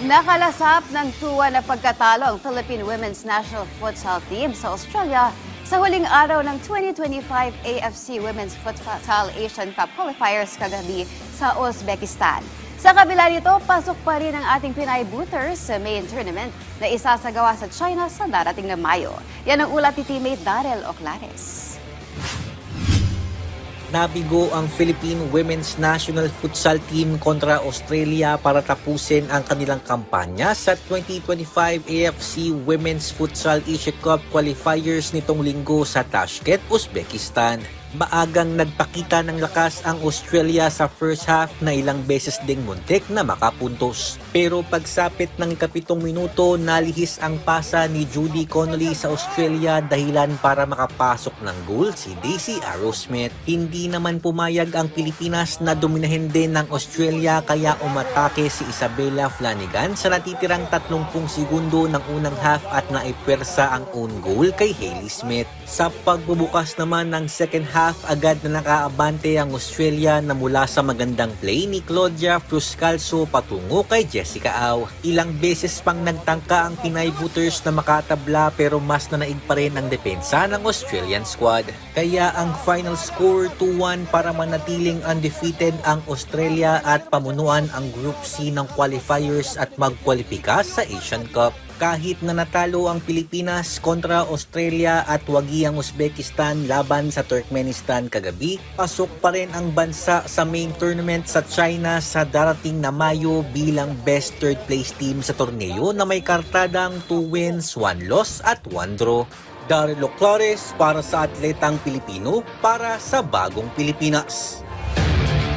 Nakalasap ng 2-1 na pagkatalo ang Philippine Women's National Futsal Team sa Australia sa huling araw ng 2025 AFC Women's Futsal Asian Cup qualifiers kagabi sa Uzbekistan. Sa kabila nito, pasok pa rin ang ating Pinay Booters sa main tournament na isasagawa sa China sa darating na Mayo. Yan ang ulat ni teammate Darrell Oclares. Nabigo ang Philippine Women's National Futsal Team kontra Australia para tapusin ang kanilang kampanya sa 2025 AFC Women's Futsal Asia Cup qualifiers nitong linggo sa Tashkent, Uzbekistan. Maagang nagpakita ng lakas ang Australia sa first half na ilang beses ding muntik na makapuntos. Pero pagsapit ng ikapitong minuto, nalihis ang pasa ni Judy Connolly sa Australia dahilan para makapasok ng goal si Daisy Arrowsmith. Hindi naman pumayag ang Pilipinas na dominahin din ng Australia kaya umatake si Isabella Flanagan sa natitirang 30 segundo ng unang half at naipwersa ang own goal kay Hailey Smith. Sa pagbubukas naman ng second half, agad na nakaabante ang Australia na mula sa magandang play ni Claudia Fruscalso patungo kay Jessica Au. Ilang beses pang nagtangka ang Pinay Booters na makatabla pero mas nanaig pa rin ang depensa ng Australian squad. Kaya ang final score 2-1 para manatiling undefeated ang Australia at pamunuan ang Group C ng qualifiers at magkwalipika sa Asian Cup. Kahit na natalo ang Pilipinas kontra Australia at wagi ang Uzbekistan laban sa Turkmenistan kagabi, pasok pa rin ang bansa sa main tournament sa China sa darating na Mayo bilang best third place team sa torneo na may kartadang 2 wins, 1 loss at 1 draw. Darrell Oclares para sa Atletang Pilipino para sa Bagong Pilipinas.